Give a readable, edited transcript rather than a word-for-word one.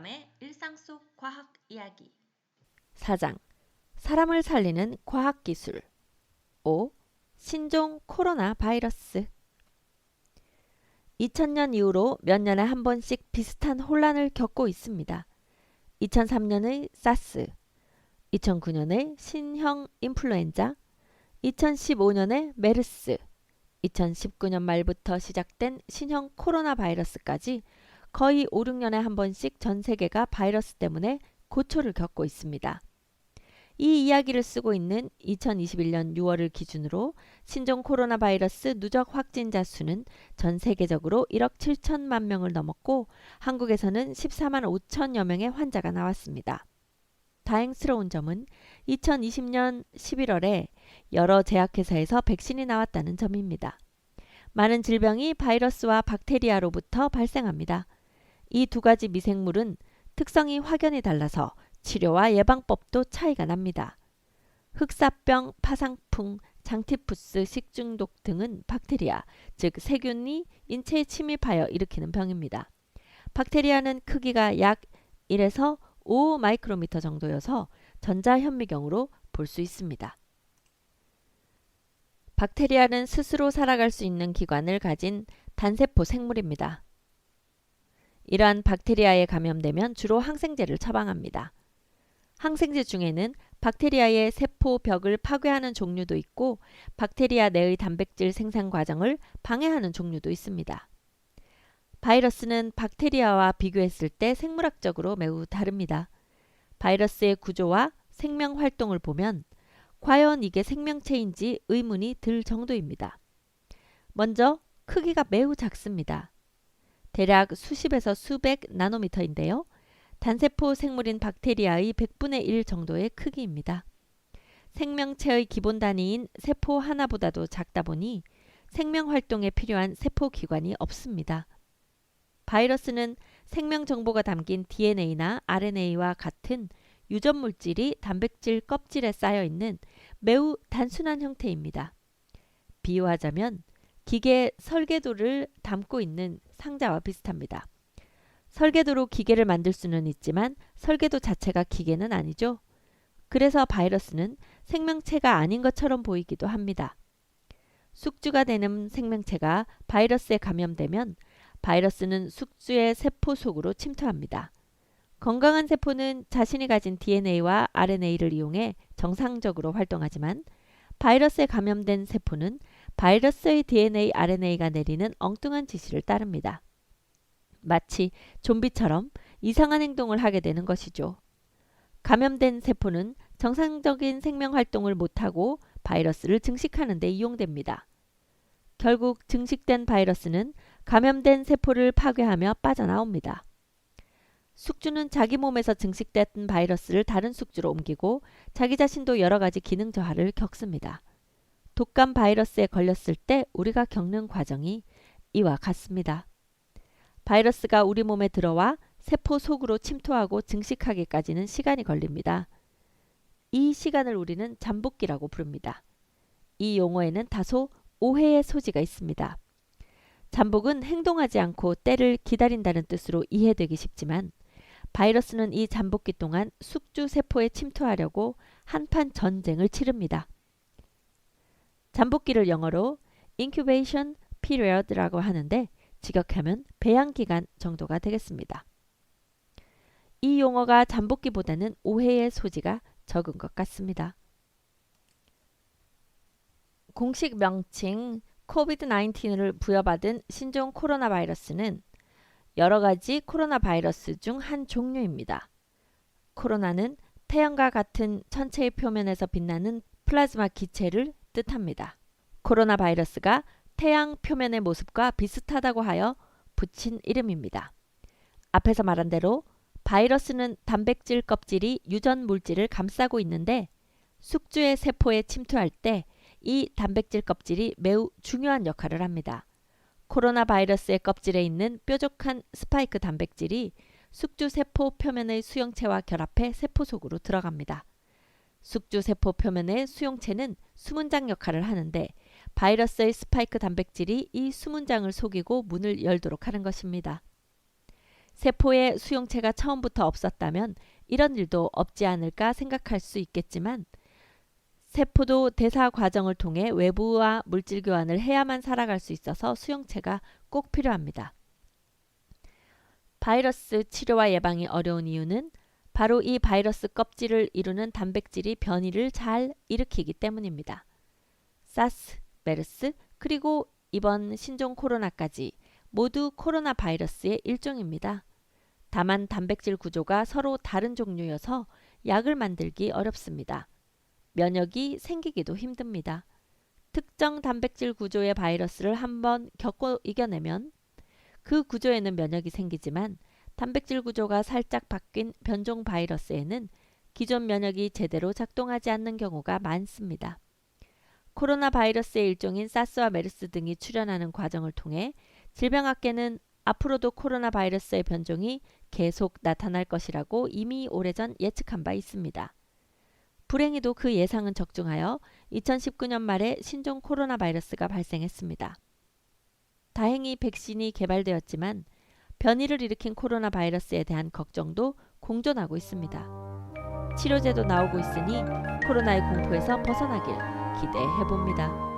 사람의 일상 속 과학 이야기. 4장 사람을 살리는 과학기술. 5. 신종 코로나 바이러스. 2000년 이후로 몇 년에 한 번씩 비슷한 혼란을 겪고 있습니다. 2003년의 사스, 2009년의 신형 인플루엔자, 2015년의 메르스, 2019년 말부터 시작된 신형 코로나 바이러스까지 거의 5, 6년에 한 번씩 전 세계가 바이러스 때문에 고초를 겪고 있습니다. 이 이야기를 쓰고 있는 2021년 6월을 기준으로 신종 코로나 바이러스 누적 확진자 수는 전 세계적으로 1억 7천만 명을 넘었고 한국에서는 14만 5천여 명의 환자가 나왔습니다. 다행스러운 점은 2020년 11월에 여러 제약회사에서 백신이 나왔다는 점입니다. 많은 질병이 바이러스와 박테리아로부터 발생합니다. 이 두 가지 미생물은 특성이 확연히 달라서 치료와 예방법도 차이가 납니다. 흑사병, 파상풍, 장티푸스, 식중독 등은 박테리아, 즉 세균이 인체에 침입하여 일으키는 병입니다. 박테리아는 크기가 약 1에서 5 마이크로미터 정도여서 전자현미경으로 볼 수 있습니다. 박테리아는 스스로 살아갈 수 있는 기관을 가진 단세포 생물입니다. 이러한 박테리아에 감염되면 주로 항생제를 처방합니다. 항생제 중에는 박테리아의 세포벽을 파괴하는 종류도 있고 박테리아 내의 단백질 생산 과정을 방해하는 종류도 있습니다. 바이러스는 박테리아와 비교했을 때 생물학적으로 매우 다릅니다. 바이러스의 구조와 생명 활동을 보면 과연 이게 생명체인지 의문이 들 정도입니다. 먼저 크기가 매우 작습니다. 대략 수십에서 수백 나노미터인데요. 단세포 생물인 박테리아의 100분의 1 정도의 크기입니다. 생명체의 기본 단위인 세포 하나보다도 작다 보니 생명 활동에 필요한 세포 기관이 없습니다. 바이러스는 생명 정보가 담긴 DNA나 RNA와 같은 유전 물질이 단백질 껍질에 쌓여 있는 매우 단순한 형태입니다. 비유하자면 기계 설계도를 담고 있는 상자와 비슷합니다. 설계도로 기계를 만들 수는 있지만 설계도 자체가 기계는 아니죠. 그래서 바이러스는 생명체가 아닌 것처럼 보이기도 합니다. 숙주가 되는 생명체가 바이러스에 감염되면 바이러스는 숙주의 세포 속으로 침투합니다. 건강한 세포는 자신이 가진 DNA와 RNA를 이용해 정상적으로 활동하지만 바이러스에 감염된 세포는 바이러스의 DNA, RNA가 내리는 엉뚱한 지시를 따릅니다. 마치 좀비처럼 이상한 행동을 하게 되는 것이죠. 감염된 세포는 정상적인 생명 활동을 못하고 바이러스를 증식하는 데 이용됩니다. 결국 증식된 바이러스는 감염된 세포를 파괴하며 빠져나옵니다. 숙주는 자기 몸에서 증식된 바이러스를 다른 숙주로 옮기고 자기 자신도 여러 가지 기능 저하를 겪습니다. 독감 바이러스에 걸렸을 때 우리가 겪는 과정이 이와 같습니다. 바이러스가 우리 몸에 들어와 세포 속으로 침투하고 증식하기까지는 시간이 걸립니다. 이 시간을 우리는 잠복기라고 부릅니다. 이 용어에는 다소 오해의 소지가 있습니다. 잠복은 행동하지 않고 때를 기다린다는 뜻으로 이해되기 쉽지만 바이러스는 이 잠복기 동안 숙주 세포에 침투하려고 한판 전쟁을 치릅니다. 잠복기를 영어로 incubation period라고 하는데 직역하면 배양기간 정도가 되겠습니다. 이 용어가 잠복기보다는 오해의 소지가 적은 것 같습니다. 공식 명칭 COVID-19를 부여받은 신종 코로나 바이러스는 여러 가지 코로나 바이러스 중 한 종류입니다. 코로나는 태양과 같은 천체의 표면에서 빛나는 플라즈마 기체를 뜻합니다. 코로나 바이러스가 태양 표면의 모습과 비슷하다고 하여 붙인 이름입니다. 앞에서 말한 대로 바이러스는 단백질 껍질이 유전 물질을 감싸고 있는데 숙주의 세포에 침투할 때 이 단백질 껍질이 매우 중요한 역할을 합니다. 코로나 바이러스의 껍질에 있는 뾰족한 스파이크 단백질이 숙주 세포 표면의 수용체와 결합해 세포 속으로 들어갑니다. 숙주 세포 표면의 수용체는 수문장 역할을 하는데 바이러스의 스파이크 단백질이 이 수문장을 속이고 문을 열도록 하는 것입니다. 세포에 수용체가 처음부터 없었다면 이런 일도 없지 않을까 생각할 수 있겠지만 세포도 대사 과정을 통해 외부와 물질 교환을 해야만 살아갈 수 있어서 수용체가 꼭 필요합니다. 바이러스 치료와 예방이 어려운 이유는 바로 이 바이러스 껍질을 이루는 단백질이 변이를 잘 일으키기 때문입니다. 사스, 메르스, 그리고 이번 신종 코로나까지 모두 코로나 바이러스의 일종입니다. 다만 단백질 구조가 서로 다른 종류여서 약을 만들기 어렵습니다. 면역이 생기기도 힘듭니다. 특정 단백질 구조의 바이러스를 한번 겪고 이겨내면 그 구조에는 면역이 생기지만 단백질 구조가 살짝 바뀐 변종 바이러스에는 기존 면역이 제대로 작동하지 않는 경우가 많습니다. 코로나 바이러스의 일종인 사스와 메르스 등이 출현하는 과정을 통해 질병학계는 앞으로도 코로나 바이러스의 변종이 계속 나타날 것이라고 이미 오래전 예측한 바 있습니다. 불행히도 그 예상은 적중하여 2019년 말에 신종 코로나 바이러스가 발생했습니다. 다행히 백신이 개발되었지만 변이를 일으킨 코로나 바이러스에 대한 걱정도 공존하고 있습니다. 치료제도 나오고 있으니 코로나의 공포에서 벗어나길 기대해봅니다.